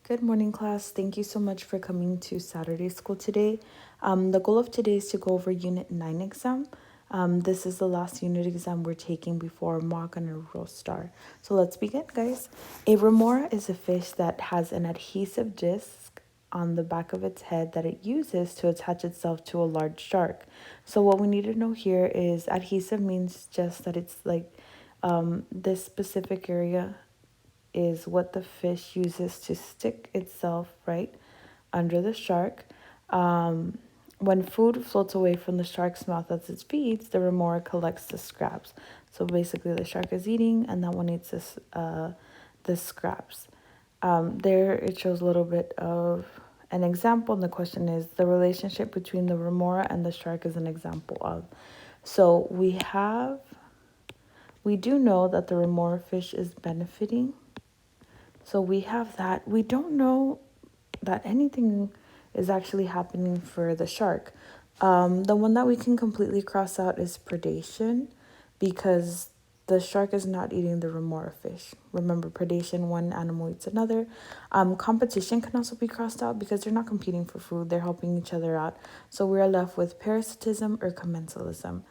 Good morning, class. Thank you so much for coming to Saturday school today. The goal of today is to go over Unit 9 exam. This is the last unit exam we're taking before mock and a real star. So let's begin, guys. A remora is a fish that has an adhesive disc on the back of its head that it uses to attach itself to a large shark. So what we need to know here is adhesive means just that it's like this specific area is what the fish uses to stick itself right under the shark. When food floats away from the shark's mouth as it feeds, the remora collects the scraps. So basically, the shark is eating, and that one eats the scraps. There, it shows a little bit of an example, and the question is the relationship between the remora and the shark is an example of. So we do know that the remora fish is benefiting, so we have that. We don't know that anything is actually happening for the shark. The one that we can completely cross out is predation, because the shark is not eating the remora fish. Remember, predation, one animal eats another. Competition can also be crossed out because they're not competing for food, they're helping each other out. So we are left with parasitism or commensalism.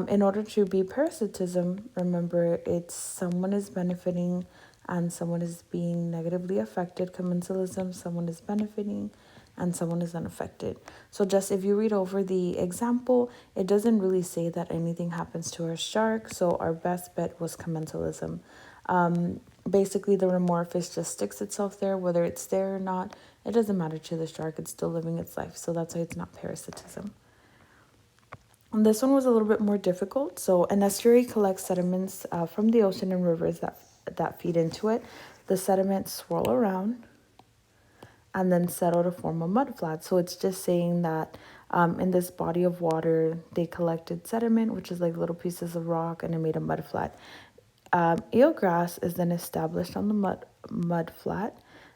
In order to be parasitism, remember, it's someone is benefiting and someone is being negatively affected. Commensalism, someone is benefiting and someone is unaffected. So just if you read over the example, it doesn't really say that anything happens to our shark. So our best bet was commensalism. Basically, the remora fish just sticks itself there, whether it's there or not. It doesn't matter to the shark. It's still living its life. So that's why it's not parasitism. And this one was a little bit more difficult. So an estuary collects sediments from the ocean and rivers that feed into it. The sediments swirl around and then settle to form a mudflat. So it's just saying that in this body of water, they collected sediment, which is like little pieces of rock, and it made a mudflat. Eelgrass is then established on the mudflat.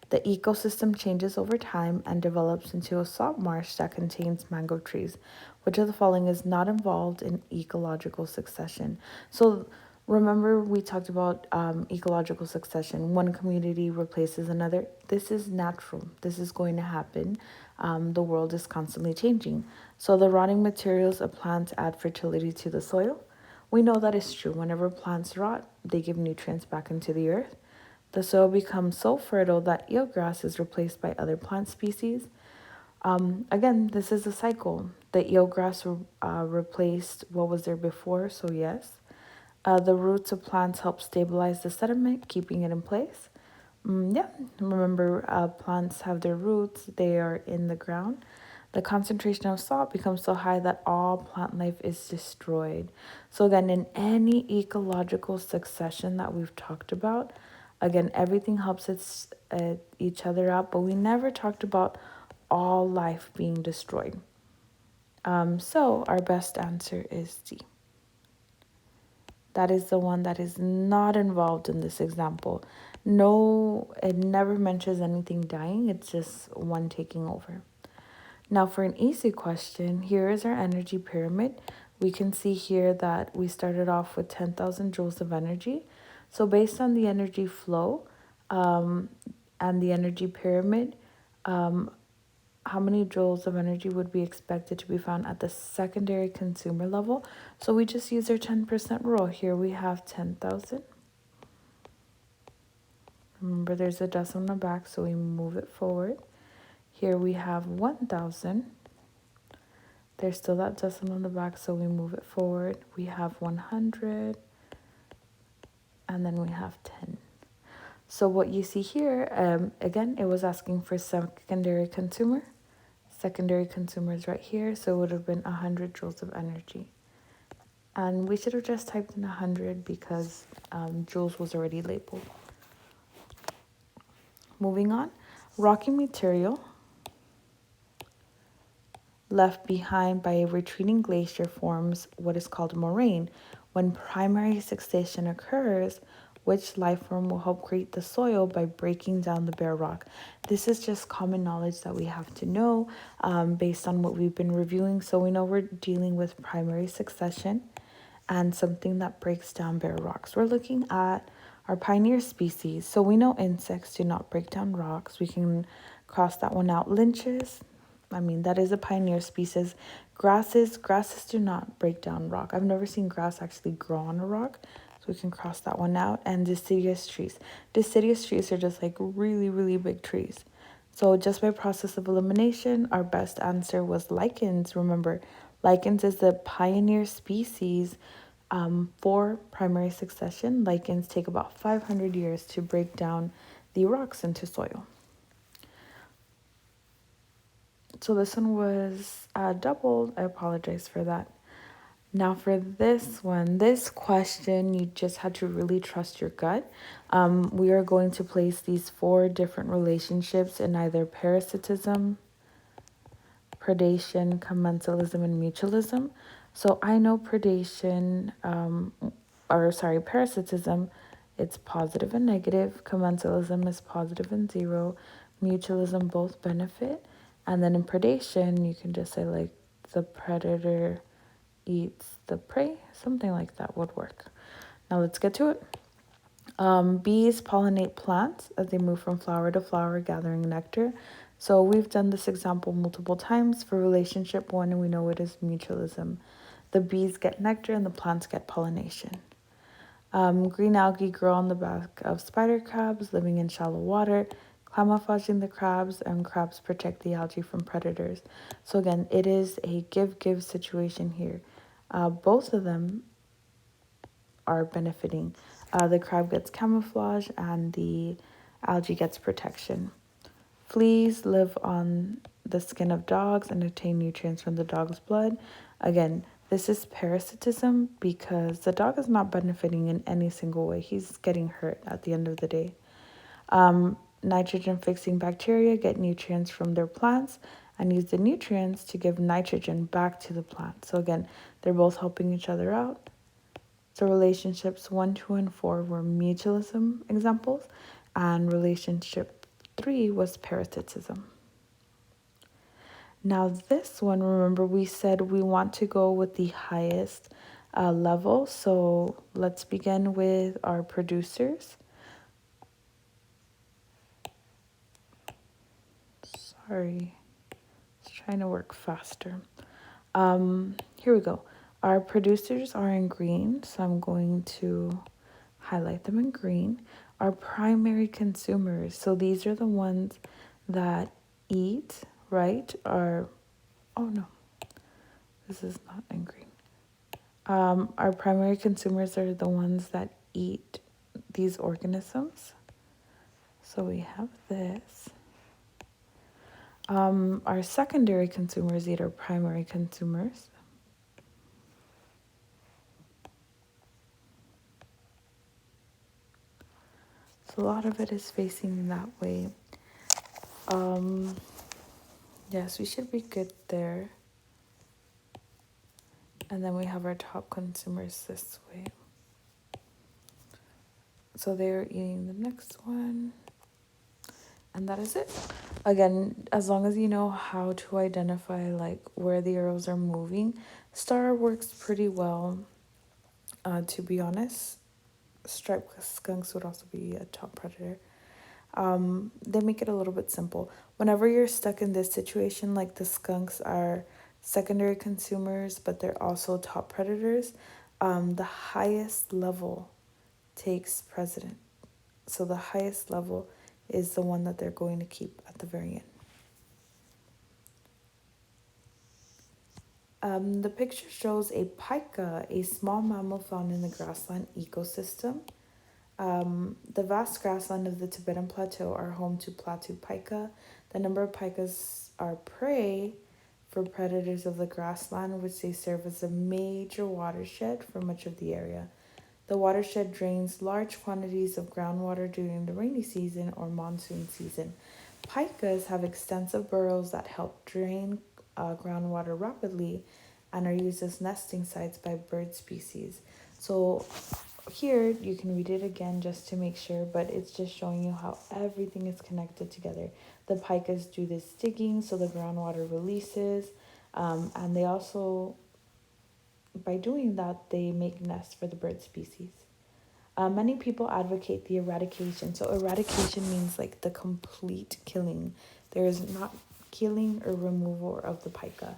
The ecosystem changes over time and develops into a salt marsh that contains mangrove trees. Which of the following is not involved in ecological succession? So remember, we talked about ecological succession. One community replaces another. This is natural. This is going to happen. The world is constantly changing. So the rotting materials of plants add fertility to the soil. We know that is true. Whenever plants rot, they give nutrients back into the earth. The soil becomes so fertile that eelgrass is replaced by other plant species. Again, this is a cycle. The eelgrass replaced what was there before, so yes. The roots of plants help stabilize the sediment, keeping it in place. Yeah, remember, plants have their roots, they are in the ground. The concentration of salt becomes so high that all plant life is destroyed. So, again, in any ecological succession that we've talked about, again, everything helps each other out, but we never talked about all life being destroyed. So, our best answer is D. That is the one that is not involved in this example. No, it never mentions anything dying. It's just one taking over. Now for an easy question, here is our energy pyramid. We can see here that we started off with 10,000 joules of energy. So based on the energy flow and the energy pyramid, how many joules of energy would be expected to be found at the secondary consumer level? So we just use our 10% rule. Here we have 10,000. Remember, there's a decimal in the back, so we move it forward. Here we have 1,000. There's still that decimal in the back, so we move it forward. We have 100, and then we have 10. So what you see here, again, it was asking for secondary consumer. Secondary consumer is right here, so it would have been 100 joules of energy. And we should have just typed in 100 because joules was already labeled. Moving on, rocky material left behind by a retreating glacier forms what is called a moraine. When primary succession occurs, which life form will help create the soil by breaking down the bare rock? This is just common knowledge that we have to know based on what we've been reviewing. So we know we're dealing with primary succession and something that breaks down bare rocks. We're looking at Our pioneer species. So we know insects do not break down rocks. We can cross that one out. Lynches, I mean, that is a pioneer species. Grasses do not break down rock. I've never seen grass actually grow on a rock. So we can cross that one out. And deciduous trees. Deciduous trees are just like really, really big trees. So just by process of elimination, our best answer was lichens. Remember, lichens is the pioneer species for primary succession. Lichens take about 500 years to break down the rocks into soil. So this one was doubled. I apologize for that. Now for this one, this question, you just had to really trust your gut. We are going to place these 4 different relationships in either parasitism, predation, commensalism, and mutualism. So I know parasitism, it's positive and negative. Commensalism is positive and 0. Mutualism, both benefit. And then in predation, you can just say like the predator eats the prey, something like that would work. Now let's get to it. Bees pollinate plants as they move from flower to flower, gathering nectar. So we've done this example multiple times for relationship 1, and we know it is mutualism. The bees get nectar and the plants get pollination. Green algae grow on the back of spider crabs living in shallow water, camouflaging the crabs, and crabs protect the algae from predators. So again, it is a give-give situation here. Both of them are benefiting. The crab gets camouflage and the algae gets protection. Fleas live on the skin of dogs and obtain nutrients from the dog's blood. Again, this is parasitism because the dog is not benefiting in any single way. He's getting hurt at the end of the day. Nitrogen fixing bacteria get nutrients from their plants and use the nutrients to give nitrogen back to the plant. So again, they're both helping each other out. So relationships 1, 2, and 4 were mutualism examples, and relationship 3 was parasitism. Now this one, remember we said we want to go with the highest level. So let's begin with our producers. Sorry, it's trying to work faster. Here we go. Our producers are in green, so I'm going to highlight them in green. Our primary consumers, so these are the ones that eat, right? Oh no, this is not in green. Our primary consumers are the ones that eat these organisms. So we have this. Our secondary consumers eat our primary consumers. So a lot of it is facing that way. Yes, we should be good there. And then we have our top consumers this way. So they're eating the next one. And that is it. Again, as long as you know how to identify like where the arrows are moving, star works pretty well. To be honest, striped skunks would also be a top predator. They make it a little bit simple. Whenever you're stuck in this situation, like the skunks are secondary consumers, but they're also top predators, the highest level takes precedent. So the highest level is the one that they're going to keep at the very end. The picture shows a pika, a small mammal found in the grassland ecosystem. The vast grassland of the Tibetan Plateau are home to plateau pika. The number of pikas are prey for predators of the grassland, which they serve as a major watershed for much of the area. The watershed drains large quantities of groundwater during the rainy season or monsoon season. Pikas have extensive burrows that help drain groundwater rapidly and are used as nesting sites by bird species. So here you can read it again just to make sure, but it's just showing you how everything is connected together. The pikas do this digging so the groundwater releases, and they also, by doing that, they make nests for the bird species. Many people advocate the eradication. So eradication means like the complete killing. There is not killing or removal of the pika,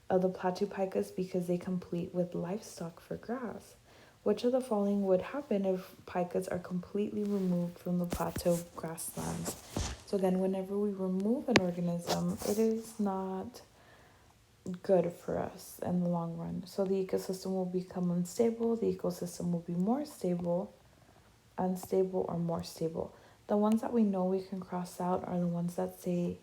of the plateau pikas, because they compete with livestock for grass. Which of the following would happen if pikas are completely removed from the plateau grasslands? So again, whenever we remove an organism, it is not good for us in the long run. So the ecosystem will become unstable, the ecosystem will be more stable, unstable, or more stable. The ones that we know we can cross out are the ones that say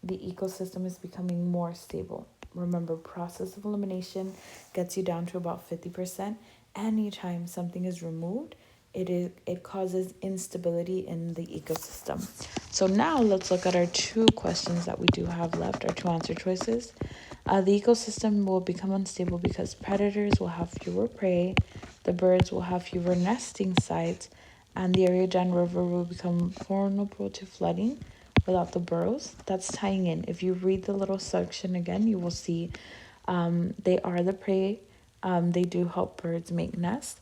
the ecosystem is becoming more stable. Remember, process of elimination gets you down to about 50%. Anytime something is removed, it causes instability in the ecosystem. So now let's look at our two questions that we do have left, our two answer choices. The ecosystem will become unstable because predators will have fewer prey, the birds will have fewer nesting sites, and the Ariadan River will become vulnerable to flooding without the burrows. That's tying in. If you read the little section again, you will see they are the prey. They do help birds make nests.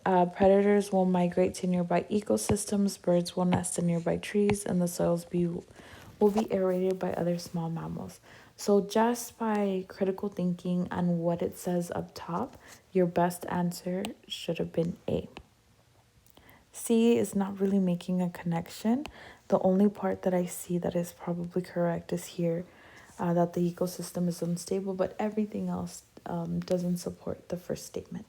Predators will migrate to nearby ecosystems. Birds will nest in nearby trees, and the soils will be aerated by other small mammals. So just by critical thinking and what it says up top, your best answer should have been A. C is not really making a connection. The only part that I see that is probably correct is here, that the ecosystem is unstable, but everything else doesn't support the first statement.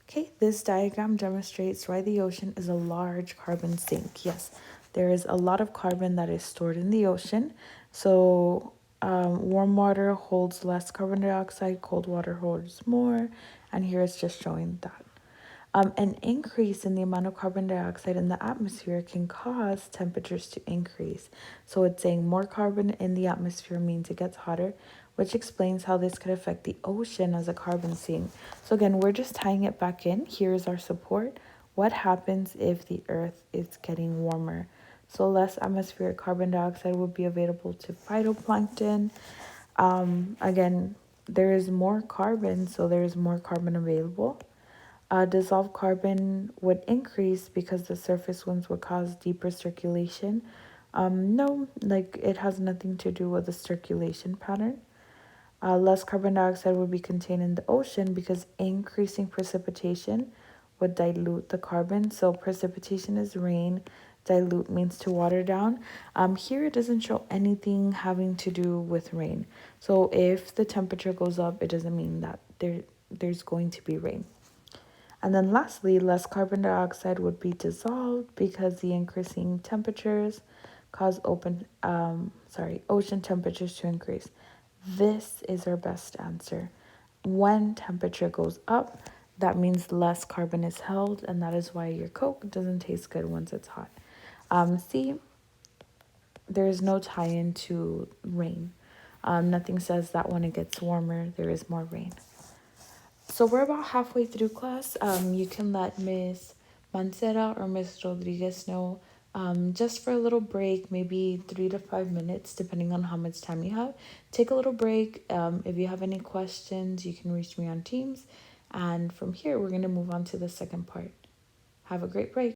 Okay, this diagram demonstrates why the ocean is a large carbon sink. Yes, there is a lot of carbon that is stored in the ocean. So warm water holds less carbon dioxide, cold water holds more, and here it's just showing that. An increase in the amount of carbon dioxide in the atmosphere can cause temperatures to increase. So it's saying more carbon in the atmosphere means it gets hotter, which explains how this could affect the ocean as a carbon sink. So again, we're just tying it back in. Here's our support. What happens if the earth is getting warmer? So less atmospheric carbon dioxide will be available to phytoplankton. Again, there is more carbon, so there is more carbon available. Dissolved carbon would increase because the surface winds would cause deeper circulation. No, like it has nothing to do with the circulation pattern. Less carbon dioxide would be contained in the ocean because increasing precipitation would dilute the carbon. So precipitation is rain, dilute means to water down. Here it doesn't show anything having to do with rain. So if the temperature goes up, it doesn't mean that there's going to be rain. And then lastly, less carbon dioxide would be dissolved because the increasing temperatures cause ocean temperatures to increase. This is our best answer. When temperature goes up, that means less carbon is held, and that is why your Coke doesn't taste good once it's hot. C, there is no tie-in to rain. Nothing says that when it gets warmer, there is more rain. So we're about halfway through class. You can let Miss Mancera or Miss Rodriguez know just for a little break, maybe 3 to 5 minutes, depending on how much time you have. Take a little break. If you have any questions, you can reach me on Teams. And from here, we're going to move on to the second part. Have a great break.